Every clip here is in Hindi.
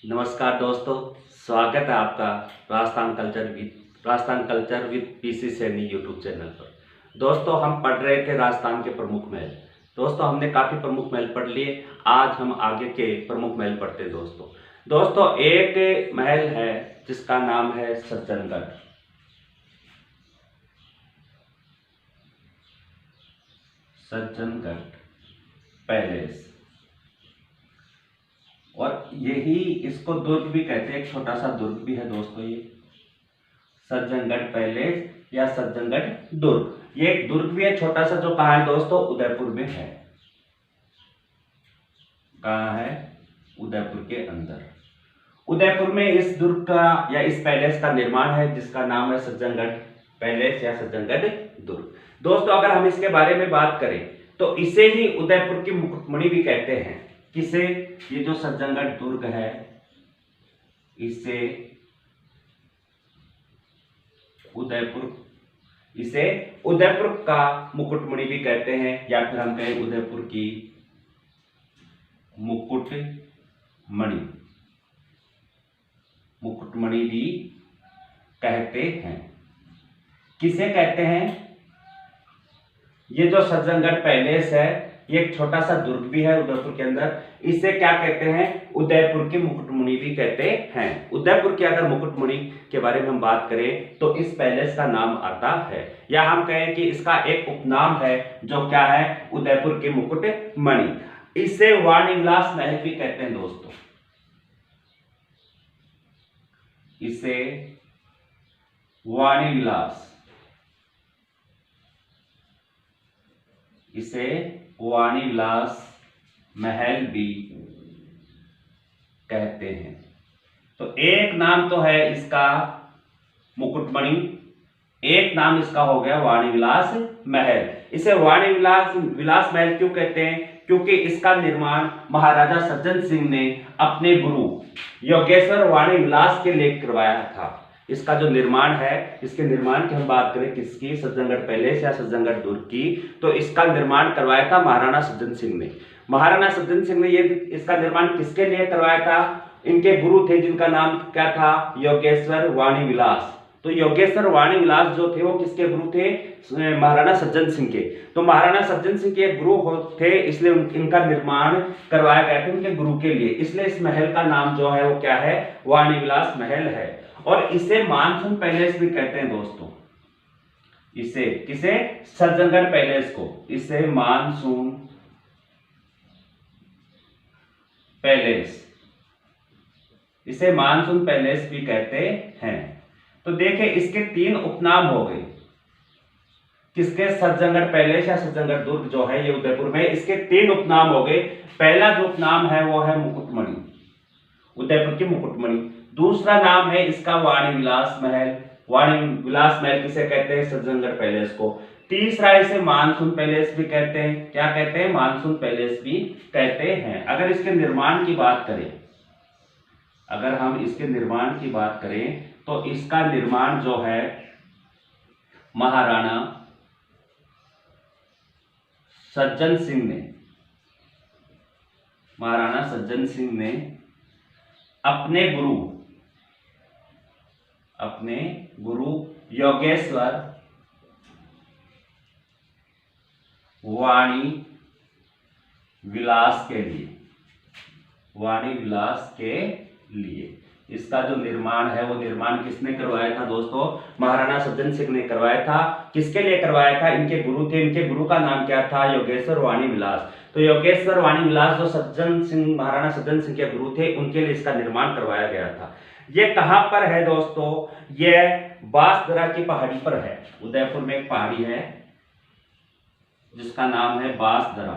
नमस्कार दोस्तों, स्वागत है आपका Rajasthan culture with PC Saini YouTube channel पर। दोस्तों, हम पढ़ रहे थे राजस्थान के प्रमुख महल। दोस्तों, हमने काफ़ी प्रमुख महल पढ़ लिए। आज हम आगे के प्रमुख महल पढ़ते हैं। दोस्तों, एक महल है जिसका नाम है सज्जनगढ़। सज्जनगढ़ पैलेस, और यही इसको दुर्ग भी कहते हैं। एक छोटा सा दुर्ग भी है दोस्तों, ये सज्जनगढ़ पैलेस या सज्जनगढ़ दुर्ग। ये एक दुर्ग भी है छोटा सा, जो कहाँ है दोस्तों? उदयपुर में है। कहाँ है? उदयपुर के अंदर। उदयपुर में इस दुर्ग का या इस पैलेस का निर्माण है, जिसका नाम है सज्जनगढ़ पैलेस या सज्जनगढ़ दुर्ग। दोस्तों, अगर हम इसके बारे में बात करें तो इसे ही उदयपुर की मुकुटमणि भी कहते हैं। किसे? ये जो सज्जनगढ़ दुर्ग है, इसे उदयपुर का मुकुटमणि भी कहते हैं, या फिर हम कहें उदयपुर की मुकुटमणि भी कहते हैं। किसे कहते हैं? ये जो सज्जनगढ़ पैलेस है, ये एक छोटा सा दुर्ग भी है उदयपुर के अंदर। इसे क्या कहते हैं? उदयपुर की मुकुटमणि भी कहते हैं। उदयपुर की अगर मुकुटमणि के बारे में हम बात करें तो इस पैलेस का नाम आता है, या हम कहें कि इसका एक उपनाम है, जो क्या है? उदयपुर की मुकुटमणि। इसे वाणी विलास महल भी कहते हैं दोस्तों। इसे वाणी विलास महल भी कहते हैं। तो एक नाम तो है इसका मुकुटमणि, एक नाम इसका हो गया वाणी विलास महल। इसे वाणी विलास महल क्यों कहते हैं? क्योंकि इसका निर्माण महाराजा सज्जन सिंह ने अपने गुरु योगेश्वर वाणी विलास के लिए करवाया था। इसका जो निर्माण है, इसके निर्माण की हम बात करें किसकी? सज्जनगढ़ पैलेस या सज्जनगढ़ दुर्ग की, तो इसका निर्माण करवाया था महाराणा सज्जन सिंह ने। महाराणा सज्जन सिंह ने इसका निर्माण किसके लिए करवाया था? इनके गुरु थे, जिनका नाम क्या था? योगेश्वर वाणी विलास। तो योगेश्वर वाणी विलास जो थे, वो किसके गुरु थे? महाराणा सज्जन सिंह के। तो महाराणा सज्जन सिंह के गुरु थे, इसलिए इनका निर्माण करवाया गया था उनके गुरु के लिए। इसलिए इस महल का नाम जो है वो क्या है? वाणी विलास महल है। और इसे मानसून पैलेस भी कहते हैं दोस्तों। इसे किसे? सज्जनगढ़ पैलेस को इसे मानसून पैलेस भी कहते हैं। तो देखिए, इसके तीन उपनाम हो गए। किसके? सज्जनगढ़ पैलेस या सज्जनगढ़ दुर्ग जो है ये उदयपुर में, इसके तीन उपनाम हो गए। पहला जो उपनाम है वो है मुकुटमणि, उदयपुर की मुकुटमणि। दूसरा नाम है इसका वाणी विलास महल। वाणी विलास महल किसे कहते हैं? सज्जनगढ़ पैलेस को। तीसरा इसे मानसून पैलेस भी कहते हैं। क्या कहते हैं? मानसून पैलेस भी कहते हैं। अगर इसके निर्माण की बात करें, अगर हम इसके निर्माण की बात करें तो इसका निर्माण जो है महाराणा सज्जन सिंह ने अपने गुरु योगेश्वर वाणी विलास के लिए इसका जो निर्माण है वो निर्माण किसने करवाया था दोस्तों? महाराणा सज्जन सिंह ने करवाया था। किसके लिए करवाया था? इनके गुरु थे, इनके गुरु का नाम क्या था? योगेश्वर वाणी विलास। तो योगेश्वर वाणी विलास जो महाराणा सज्जन सिंह के गुरु थे, उनके लिए इसका निर्माण करवाया गया था। ये कहां पर है दोस्तों? ये बांसदरा की पहाड़ी पर है। उदयपुर में एक पहाड़ी है जिसका नाम है बांसदरा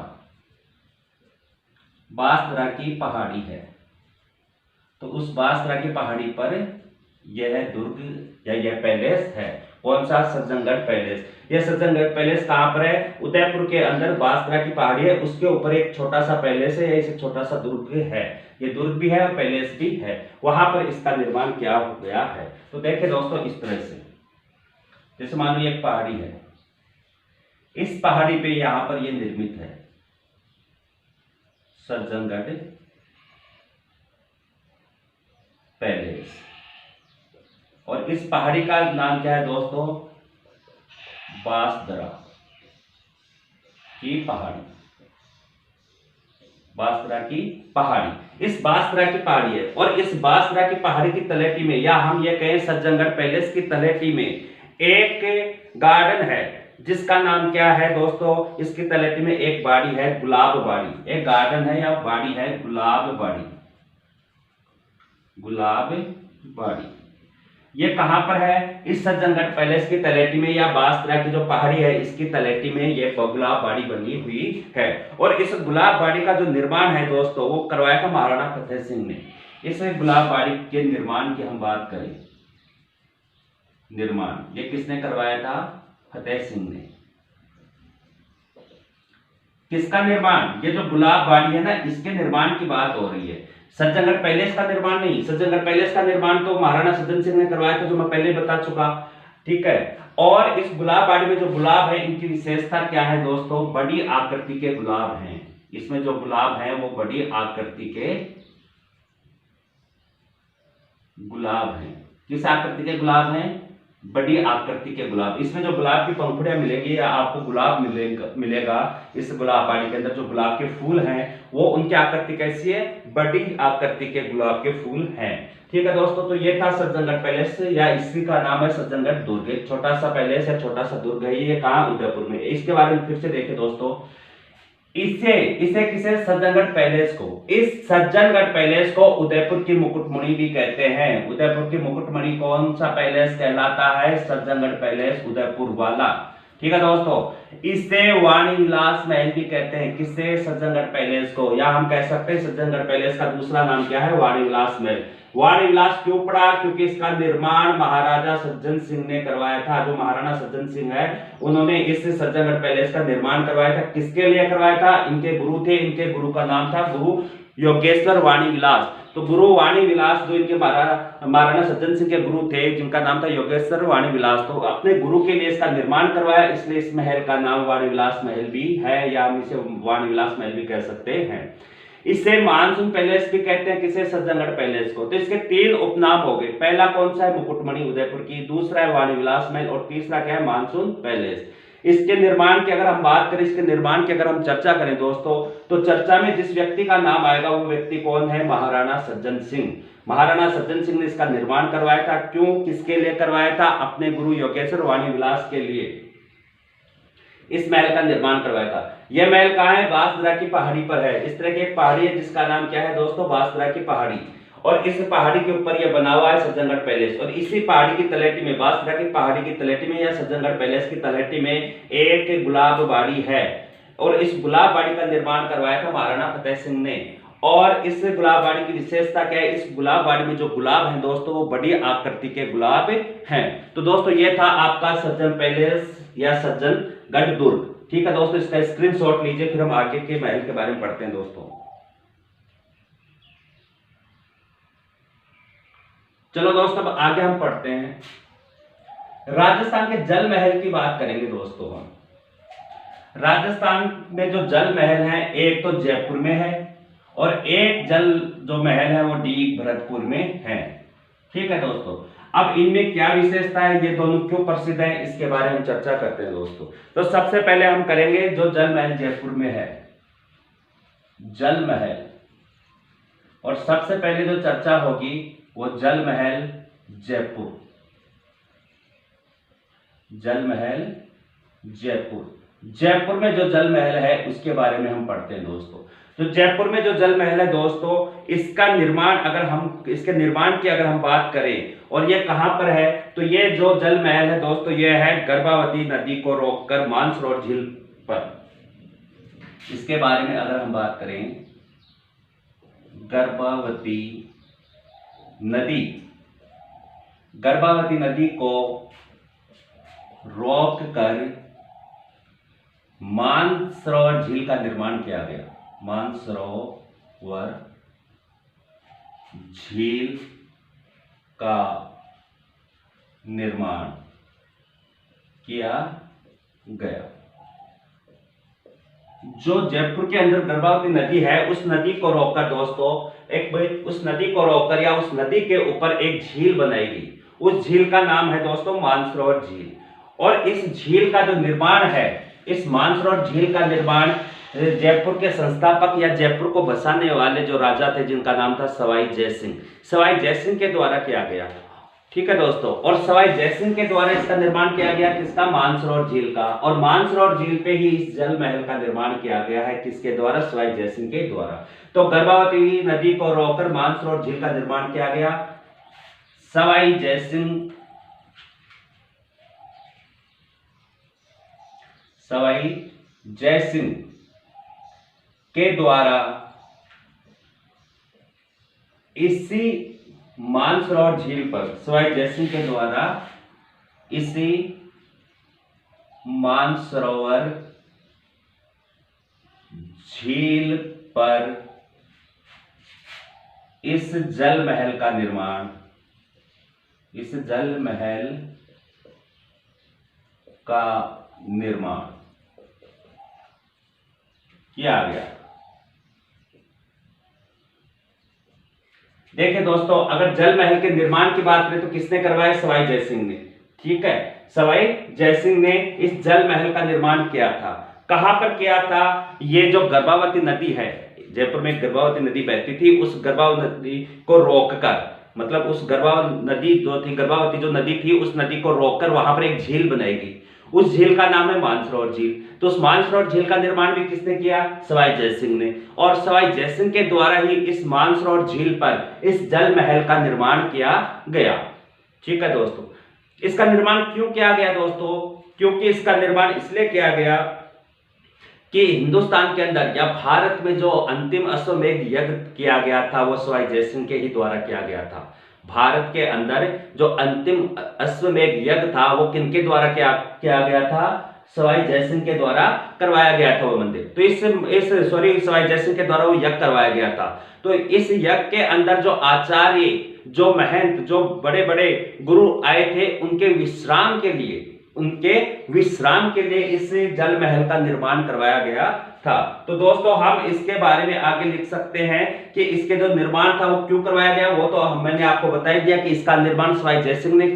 की पहाड़ी है। तो उस बांसदरा की पहाड़ी पर यह दुर्ग या यह पैलेस है। कौन सा? सज्जनगढ़ पैलेस। यह सज्जनगढ़ पैलेस कहां पर है? उदयपुर के अंदर बांसदरा की पहाड़ी है, उसके ऊपर एक छोटा सा पैलेस है, या इसे छोटा सा दुर्ग है। ये दुर्ग भी है और पैलेस भी है। वहां पर इसका निर्माण क्या हो गया है। तो देखिए दोस्तों, इस तरह से, जैसे मान लो एक पहाड़ी है, इस पहाड़ी पे यहां पर ये निर्मित है सज्जनगढ़ पैलेस। और इस पहाड़ी का नाम क्या है दोस्तों? बांसदरा की पहाड़ी। बांसदरा की पहाड़ी, इस बांसदरा की पहाड़ी है। और इस बांसदरा की पहाड़ी की तलहटी में, या हम ये कहें सज्जनगढ़ पैलेस की तलहटी में, एक गार्डन है जिसका नाम क्या है दोस्तों? इसकी तलहटी में एक बाड़ी है, गुलाब बाड़ी। एक गार्डन है या बाड़ी है, गुलाब बाड़ी। गुलाब बाड़ी ये कहां पर है? इस सज्जनगढ़ पैलेस की तलहटी में, या बांसदरा की जो पहाड़ी है इसकी तलहटी में ये गुलाब बाड़ी बनी हुई है। और इस गुलाब बाड़ी का जो निर्माण है दोस्तों, वो करवाया था महाराणा फतेह सिंह ने। इस गुलाब बाड़ी के निर्माण की हम बात करें, निर्माण ये किसने करवाया था? फतेह सिंह ने। किसका निर्माण? ये जो गुलाब बाड़ी है ना, इसके निर्माण की बात हो रही है, सज्जनगढ़ पैलेस का निर्माण नहीं। सज्जनगढ़ पैलेस का निर्माण तो महाराणा सज्जन सिंह ने करवाया था, जो मैं पहले बता चुका। ठीक है। और इस गुलाब बाड़ी में जो गुलाब है, इनकी विशेषता क्या है दोस्तों? बड़ी आकृति के गुलाब हैं। इसमें जो गुलाब हैं वो बड़ी आकृति के गुलाब हैं। किस आकृति के गुलाब हैं? बड़ी आकृति के गुलाब। इसमें जो गुलाब की पंखुड़ियां मिलेगी, या आपको गुलाब मिलेगा इस गुलाब बाड़ी के अंदर, जो गुलाब के फूल हैं वो उनकी आकृति कैसी है? बड़ी आकृति के गुलाब के फूल हैं। ठीक है दोस्तों, तो ये था सज्जनगढ़ पैलेस, या इसी का नाम है सज्जनगढ़ दुर्ग। एक छोटा सा पैलेस है, छोटा सा दुर्ग है, ये कहां? उदयपुर में। इसके बारे में फिर से देखें दोस्तों, इसे किसे? सज्जनगढ़ पैलेस को। इस सज्जनगढ़ पैलेस को उदयपुर की मुकुटमणि भी कहते हैं। उदयपुर की मुकुटमणि कौन सा पैलेस कहलाता है? सज्जनगढ़ पैलेस उदयपुर वाला। ठीक है दोस्तों, इसे वाणी विलास महल भी कहते हैं। किससे? सज्जनगढ़ पैलेस को। या हम कह सकते हैं सज्जनगढ़ पैलेस का दूसरा नाम क्या है? वाणी विलास महल। वाणी विलास क्यों पड़ा? क्योंकि इसका निर्माण महाराजा सज्जन सिंह ने करवाया था। जो महाराणा सज्जन सिंह है, उन्होंने इस सज्जनगढ़ पैलेस का निर्माण करवाया था। किसके लिए करवाया था? इनके गुरु थे, इनके गुरु का नाम था गुरु योगेश्वर वाणी विलास। तो गुरु वाणी विलास जो इनके महाराणा सज्जन सिंह के गुरु थे, जिनका नाम था योगेश्वर वाणी विलास, तो अपने गुरु के लिए इसका निर्माण करवाया, इसलिए इस महल का नाम वाणी विलास महल भी है, या हम इसे वाणी विलास महल भी कह सकते हैं। इसे मानसून पैलेस भी कहते हैं। किसे? सज्जनगढ़ पैलेस को। तो इसके 3 उपनाम हो गए। पहला कौन सा है? मुकुटमणि उदयपुर की। दूसरा है वाणी विलास महल, और तीसरा क्या है? Monsoon palace. इसके निर्माण की अगर हम बात करें, इसके निर्माण की अगर हम चर्चा करें दोस्तों, तो चर्चा में जिस व्यक्ति का नाम आएगा वो व्यक्ति कौन है? महाराणा सज्जन सिंह। महाराणा सज्जन सिंह ने इसका निर्माण करवाया था। क्यों? किसके लिए करवाया था? अपने गुरु योगेश्वर वाणी विलास के लिए इस महल का निर्माण करवाया था। यह महल कहां है? बांसदरा की पहाड़ी पर है। इस तरह की एक पहाड़ी है जिसका नाम क्या है दोस्तों? बांसदरा की पहाड़ी। और इस पहाड़ी के ऊपर यह बना हुआ है सज्जनगढ़ पैलेस। और इसी पहाड़ी की तलहटी में, बांसदरा की पहाड़ी की तलहटी में, या सज्जनगढ़ पैलेस की तलहटी में एक गुलाब बाड़ी है। और इस गुलाब बाड़ी का निर्माण करवाया था महाराणा फतेह सिंह ने। और इस गुलाब बाड़ी की विशेषता क्या है? इस गुलाब बाड़ी में जो गुलाब हैं दोस्तों, वो बड़ी आकृति के गुलाब हैं। तो दोस्तों ये था आपका सज्जन पैलेस या सज्जनगढ़ दुर्ग। ठीक है दोस्तों, इसका स्क्रीनशॉट लीजिए, फिर हम आगे के महल के बारे में पढ़ते हैं दोस्तों। चलो दोस्तों, अब आगे हम पढ़ते हैं। राजस्थान के जल महल की बात करेंगे दोस्तों हम। राजस्थान में जो जल महल है, एक तो जयपुर में है, और एक जल जो महल है वो डीग भरतपुर में है। ठीक है दोस्तों, अब इनमें क्या विशेषता है, ये दोनों क्यों प्रसिद्ध है, इसके बारे में चर्चा करते हैं दोस्तों। तो सबसे पहले हम करेंगे जो जल महल जयपुर में है, जल महल। और सबसे पहले जो चर्चा होगी वो जल महल जयपुर। जल महल जयपुर। जयपुर में जो जल महल है उसके बारे में हम पढ़ते हैं दोस्तों। तो जयपुर में जो जल महल है दोस्तों, इसका निर्माण अगर हम इसके निर्माण की अगर हम बात करें, और ये कहां पर है, तो ये जो जल महल है दोस्तों, ये है गर्भावती नदी को रोककर मानसरोवर झील पर। इसके बारे में अगर हम बात करें, गर्भावती नदी को रोककर मानसरोवर झील का निर्माण किया गया। मानसरोवर झील का निर्माण किया गया। जो जयपुर के अंदर गर्भावती नदी है उस नदी को रोककर दोस्तों उस नदी को रोककर या उस नदी के ऊपर एक झील बनाई गई। उस झील का नाम है दोस्तों मानसरोवर झील। और इस झील का जो निर्माण है, इस मानसरोवर झील का निर्माण जयपुर के संस्थापक या जयपुर को बसाने वाले जो राजा थे जिनका नाम था सवाई जयसिंह के द्वारा किया गया। ठीक है दोस्तों, और सवाई जयसिंह के द्वारा इसका निर्माण किया गया, किसका? मानसरोवर झील का। और मानसरोवर झील पे ही इस जल महल का निर्माण किया गया है, किसके द्वारा? सवाई जयसिंह के द्वारा। तो गर्भावती नदी को रोककर मानसरोवर झील का निर्माण किया गया। सवाई जयसिंह के द्वारा इसी मानसरोवर झील पर, सवाई जयसिंह के द्वारा इसी मानसरोवर झील पर इस जल महल का निर्माण किया गया। देखिए दोस्तों, अगर जल महल के निर्माण की बात करें तो किसने करवाया? सवाई जयसिंह ने। ठीक है, सवाई जयसिंह ने इस जल महल का निर्माण किया था। कहां पर किया था? ये जो गर्भावती नदी है, जयपुर में गर्भावती नदी बहती थी, उस गर्भावती नदी को रोककर, मतलब उस गर्भावती जो नदी थी उस नदी को रोककर वहां पर एक झील बनाई गई। उस झील का नाम है मानसरोवर झील। तो उस मानसरोवर झील का निर्माण भी किसने किया? सवाई जयसिंह ने। और सवाई जयसिंह के द्वारा ही इस मानसरोवर झील पर इस जल महल का निर्माण किया गया। ठीक है दोस्तों, इसका निर्माण क्यों किया गया दोस्तों? क्योंकि इसका निर्माण इसलिए किया गया कि हिंदुस्तान के अंदर या भारत में जो अंतिम अश्वमेध यज्ञ किया गया था वो सवाई जयसिंह के ही द्वारा किया गया था। भारत के अंदर जो अंतिम अश्वमेध यज्ञ था वो किनके द्वारा किया गया था? सवाई जयसिंह के द्वारा करवाया गया था वो मंदिर। तो सवाई जयसिंह के द्वारा वो यज्ञ करवाया गया था। तो इस यज्ञ के अंदर जो आचार्य, जो महंत, जो बड़े बड़े गुरु आए थे, उनके विश्राम के लिए इस जल महल का निर्माण करवाया गया था। तो दोस्तों, हम इसके बारे में आगे लिख सकते हैं कि इसके जो निर्माण था वो क्यों करवाया गया। वो तो मैंने आपको बता ही दिया कि इसका निर्माण सवाई जयसिंह ने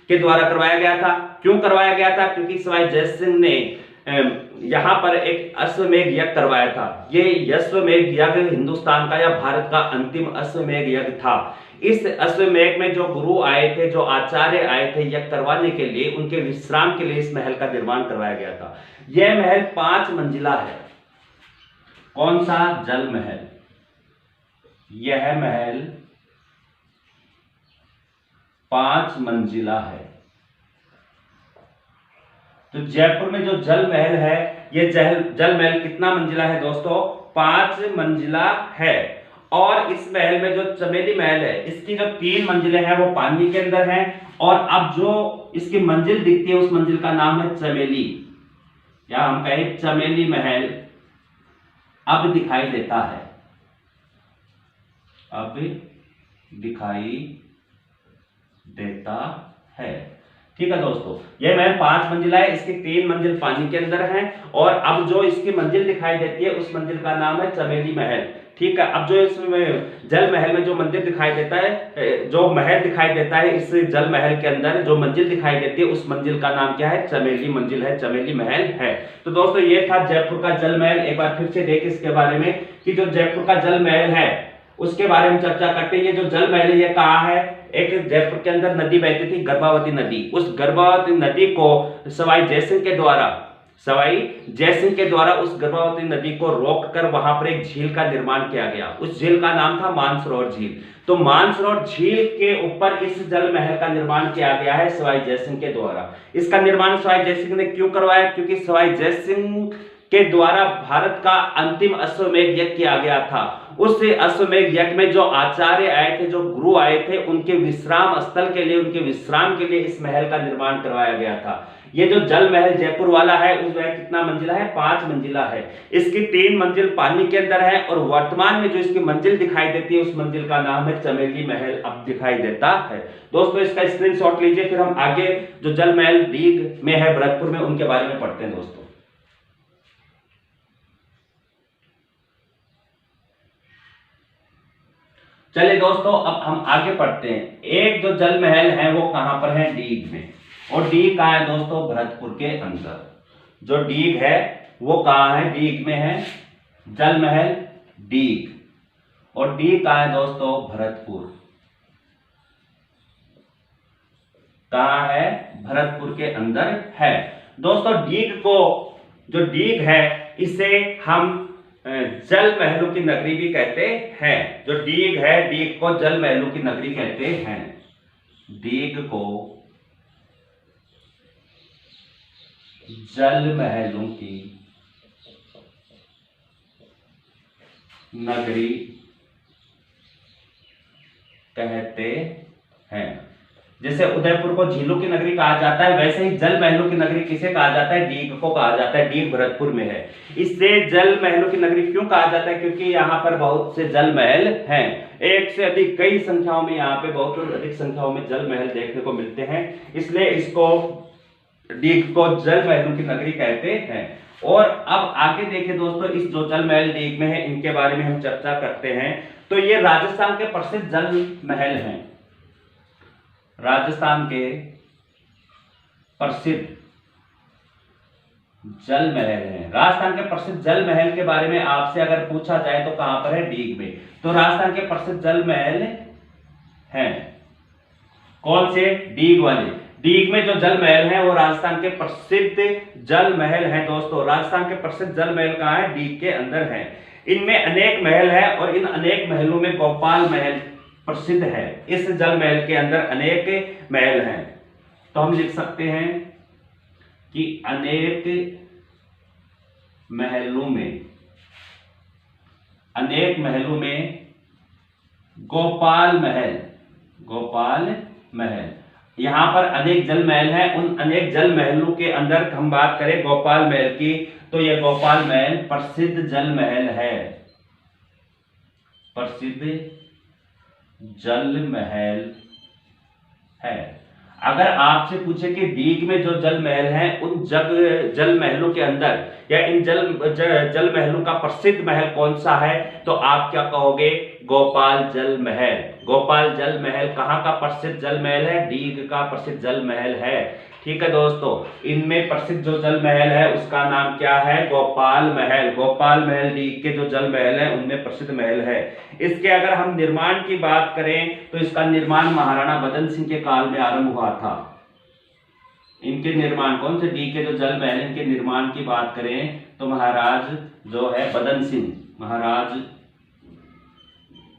के द्वारा करवाया गया था। क्यों करवाया गया था? क्योंकि सवाई जयसिंह ने यहां पर एक अश्वमेध यज्ञ करवाया था। ये अश्वमेध यज्ञ हिंदुस्तान का या भारत का अंतिम अश्वमेध यज्ञ था। इस अश्वमेध में जो गुरु आए थे, जो आचार्य आए थे यज्ञ करवाने के लिए, उनके विश्राम के लिए इस महल का निर्माण करवाया गया था। यह महल 5 मंजिला है। कौन सा? जल महल। यह महल 5 मंजिला है। तो जयपुर में जो जल महल है, ये जल महल कितना मंजिला है दोस्तों? 5 मंजिला है। और इस महल में जो चमेली महल है, इसकी जो 3 मंजिलें हैं वो पानी के अंदर हैं। और अब जो इसकी मंजिल दिखती है उस मंजिल का नाम है चमेली, या हम कहें चमेली महल अब दिखाई देता है। अब दिखाई देता है। ठीक है दोस्तों, यह महल 5 मंजिला है। इसकी 3 मंजिल पानी के अंदर है। और अब जो इसकी मंजिल दिखाई देती है उस मंजिल का नाम है चमेली महल। ठीक है, अब जो इसमें जल महल में जो मंदिर दिखाई देता है, जो महल दिखाई देता है, इस जल महल के अंदर जो मंजिल दिखाई देती है उस मंजिल का नाम क्या है? चमेली मंजिल है, चमेली महल है। तो दोस्तों, ये था जयपुर का जल महल। एक बार फिर से देख इसके बारे में कि जो जयपुर का जल महल है उसके बारे में चर्चा करते हैं। ये जो जल महल है ये कहाँ है? एक जयपुर के अंदर नदी बहती थी, गर्भावती नदी। उस गर्भावती नदी को सवाई जयसिंह के द्वारा उस गर्भावती नदी को रोककर वहां पर एक झील का निर्माण किया गया। उस झील का नाम था मानसरोवर झील। तो मानसरोवर झील के ऊपर इस जल महल का निर्माण किया गया है सवाई जयसिंह के द्वारा। इसका निर्माण सवाई जयसिंह ने क्यों करवाया? क्योंकि सवाई जयसिंह के द्वारा भारत का अंतिम अश्वमेध यज्ञ किया गया था। उस अश्वमेध यज्ञ में जो आचार्य आए थे, जो गुरु आए थे, उनके विश्राम स्थल के लिए, उनके विश्राम के लिए इस महल का निर्माण करवाया गया था। ये जो जल महल जयपुर वाला है उस वह कितना मंजिला है? 5 मंजिला है। इसकी 3 मंजिल पानी के अंदर है। और वर्तमान में जो इसकी मंजिल दिखाई देती है उस मंजिल का नाम है चमेली महल अब दिखाई देता है। दोस्तों, इसका स्क्रीनशॉट लीजिए, फिर हम आगे जो जल महल लीग में है भरतपुर में उनके बारे में पढ़ते हैं दोस्तों। चलिए दोस्तों, अब हम आगे पढ़ते हैं। एक जो जल महल है वो कहां पर है? डीग में। और डीग कहाँ है दोस्तों? भरतपुर के अंदर। जो डीग है वो कहां है? डीग में है जल महल डीग। और डीग कहां है दोस्तों? भरतपुर। कहां है? भरतपुर के अंदर है। दोस्तों डीग को, जो डीग है इसे हम जल महलों की नगरी भी कहते हैं। जो डीग है, डीग को जल महलों की नगरी कहते हैं। डीग को जल महलों की नगरी कहते हैं। जैसे उदयपुर को झीलों की नगरी कहा जाता है, वैसे ही जल महलों की नगरी किसे कहा जाता है? डीग को कहा जाता है। डीग भरतपुर में है। इससे जल महलों की नगरी क्यों कहा जाता है? क्योंकि यहाँ पर बहुत से जल महल हैं। एक से अधिक, कई संख्याओं में यहाँ पे बहुत अधिक संख्याओं में जल महल देखने को मिलते हैं, इसलिए इसको डीग को जल महलों की नगरी कहते हैं। और अब आगे देखिए दोस्तों, इस जो जल महल डीग में है इनके बारे में हम चर्चा करते हैं। तो ये राजस्थान के प्रसिद्ध जल महल हैं। राजस्थान के प्रसिद्ध जल महल हैं। राजस्थान के प्रसिद्ध जल महल के बारे में आपसे अगर पूछा जाए तो कहां पर है? डीग में। तो राजस्थान के प्रसिद्ध जल महल हैं कौन से? डीग वाले। डीग में जो जल महल हैं वो राजस्थान के प्रसिद्ध जल महल हैं। दोस्तों राजस्थान के प्रसिद्ध जल महल कहां है? डीग के अंदर है। इनमें अनेक महल है और इन अनेक महलों में गोपाल महल प्रसिद्ध है। इस जल महल के अंदर अनेक महल हैं। तो हम लिख सकते हैं कि अनेक महलों में गोपाल महल। यहां पर अनेक जल महल हैं। उन अनेक जल महलों के अंदर हम बात करें गोपाल महल की, तो यह गोपाल महल प्रसिद्ध जल महल है। प्रसिद्ध जल महल है। अगर आपसे पूछे कि डीग में जो जल महल हैं उन जल महलों के अंदर या इन जल महलों का प्रसिद्ध महल कौन सा है, तो आप क्या कहोगे? गोपाल जल महल। गोपाल जल महल कहाँ का प्रसिद्ध जल महल है? डीग का प्रसिद्ध जल महल है। ठीक है दोस्तों, इनमें प्रसिद्ध जो जल महल है उसका नाम क्या है? गोपाल महल। गोपाल महल डीग के जो जल महल है उनमें प्रसिद्ध महल है। इसके अगर हम निर्माण की बात करें तो इसका निर्माण महाराणा बदन सिंह के काल में आरंभ हुआ था। इनके निर्माण, कौन से डीग के जो जल महल, इनके निर्माण की बात करें तो महाराज जो है बदन सिंह, महाराज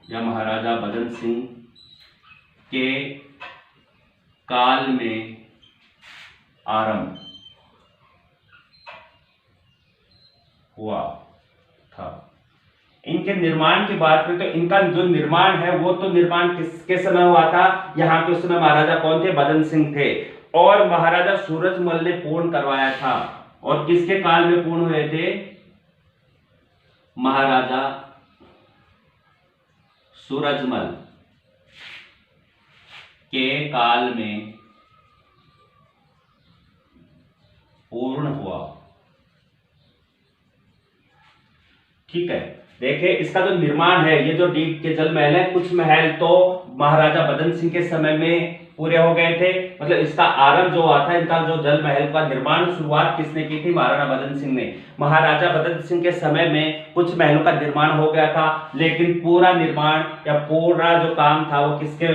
या महाराजा बदन सिंह के काल में आरंभ हुआ था। इनके निर्माण की बात करें तो इनका जो निर्माण है वो तो निर्माण किसके समय हुआ था? यहाँ के उस समय महाराजा कौन थे? बदन सिंह थे। और महाराजा सूरजमल ने पूर्ण करवाया था। और किसके काल में पूर्ण हुए थे? महाराजा सूरजमल के काल में पूर्ण हुआ। ठीक है, देखिए इसका जो निर्माण है, ये जो डीग के जल महल है, कुछ महल तो महाराजा बदन सिंह के समय में पूरे हो गए थे। मतलब इसका आरंभ जो हुआ था, इनका जो जल महल का निर्माण शुरुआत किसने की थी? महाराणा बदन सिंह ने। महाराजा बदन सिंह के समय में कुछ महलों का निर्माण हो गया था, लेकिन पूरा निर्माण या पूरा जो काम था वो किसके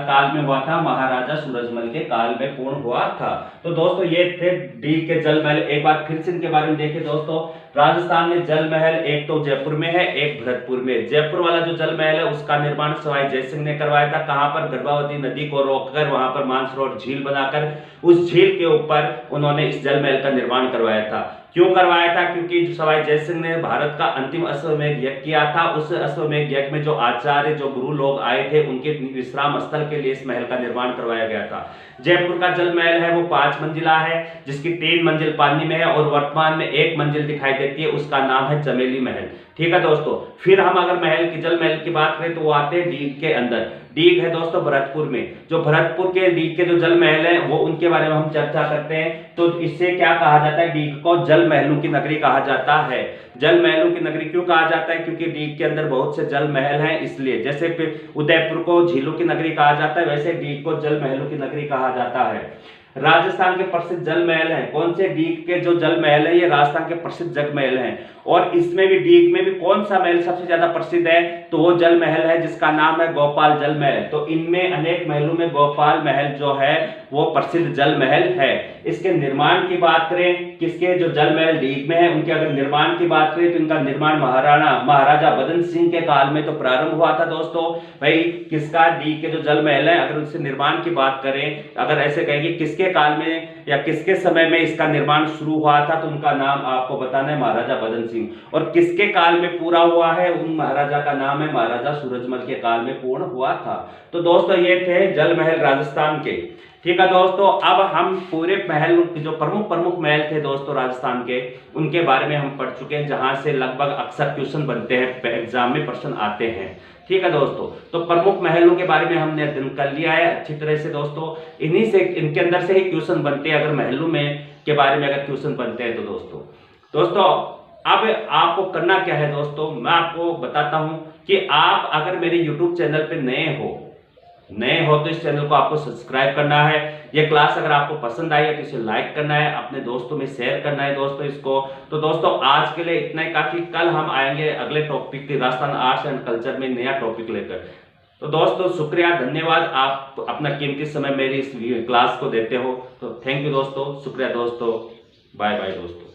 काल में हुआ था? महाराजा सूरजमल के काल में पूर्ण हुआ था। तो दोस्तों ये थे डीग के जल महल। एक बार फिर से इनके बारे में देखिए दोस्तों, राजस्थान में जल महल एक तो जयपुर में है, एक भरतपुर में। जयपुर वाला जो जल महल है उसका निर्माण सवाई जयसिंह ने करवाया था। कहां पर? गर्भावती नदी को रोककर वहां पर मानसरोवर झील बनाकर उस झील के ऊपर उन्होंने इस जल महल का निर्माण करवाया था। क्यों करवाया था? क्योंकि सवाई जयसिंह ने भारत का अंतिम अश्वमेध यज्ञ किया था। उस अश्वमेध यज्ञ में जो आचार्य, जो गुरु लोग आए थे, उनके विश्राम स्थल के लिए इस महल का निर्माण करवाया गया था। जयपुर का जल महल है वो 5 मंजिला है, जिसकी 3 मंजिल पानी में है और वर्तमान में 1 मंजिल दिखाई देती है। उसका नाम है चमेली महल। ठीक है दोस्तों, फिर हम अगर महल की जल महल की बात करें तो वो आते हैं डीग के अंदर। डीग है दोस्तों भरतपुर में। जो भरतपुर के डीग के जो जल महल है वो उनके बारे में हम चर्चा करते हैं। तो इससे क्या कहा जाता है? डीग को जल जल महलों की नगरी कहा जाता है। जल महलों की नगरी क्यों कहा जाता है? क्योंकि डीग के अंदर बहुत से जल महल हैं, इसलिए। जैसे उदयपुर को झीलों की नगरी कहा जाता है, वैसे डीग को जल महलों की नगरी कहा जाता है। राजस्थान के प्रसिद्ध जल महल हैं, कौन से? डीग के जो जल महल है ये राजस्थान के प्रसिद्ध जल महल हैं। और इसमें भी डीग में भी कौन सा महल सबसे ज्यादा प्रसिद्ध है? तो वो जल महल है जिसका नाम है गोपाल जल महल। तो इनमें अनेक महलों में गोपाल महल जो है वो प्रसिद्ध जल महल है। इसके निर्माण की बात करें, किसके जो जल महल डीग में है उनके अगर निर्माण की बात करें तो इनका निर्माण महाराजा बदन सिंह के काल में तो प्रारंभ हुआ था दोस्तों। भाई किसका? डीग के जो जल महल है, अगर उससे निर्माण की बात करें, अगर ऐसे कहेंगे किसके काल में या किसके समय में इसका निर्माण शुरू हुआ था, तो उनका नाम आपको बताना है महाराजा बदन सिंह। और किसके काल में पूरा हुआ है? उन महाराजा का नाम है महाराजा सूरजमल के काल में पूर्ण हुआ था। तो दोस्तों ये थे जल महल राजस्थान के। ठीक है दोस्तों, अब हम पूरे महल जो प्रमुख महल थे दोस्तों राजस्थान के, उनके बारे में हम पढ़ चुके हैं, जहां से लगभग अक्सर क्वेश्चन बनते हैं, एग्जाम में प्रश्न आते हैं। ठीक है दोस्तों, तो प्रमुख महलों के बारे में हमने अध्ययन कर लिया है अच्छी तरह से दोस्तों। इन्हीं से, इनके अंदर से ही क्वेश्चन बनते हैं, अगर महलों में के बारे में अगर क्वेश्चन बनते हैं तो दोस्तों अब आपको करना क्या है दोस्तों, मैं आपको बताता हूं कि आप अगर मेरे YouTube चैनल पे नए हो तो इस चैनल को आपको सब्सक्राइब करना है। ये क्लास अगर आपको पसंद आई है तो इसे लाइक करना है, अपने दोस्तों में शेयर करना है दोस्तों इसको। तो दोस्तों आज के लिए इतना ही काफी। कल हम आएंगे अगले टॉपिक की राजस्थान आर्ट्स एंड कल्चर में नया टॉपिक लेकर। तो दोस्तों शुक्रिया, धन्यवाद, आप अपना कीमती समय मेरी इस क्लास को देते हो। तो थैंक यू दोस्तों, शुक्रिया दोस्तों, बाय बाय दोस्तों।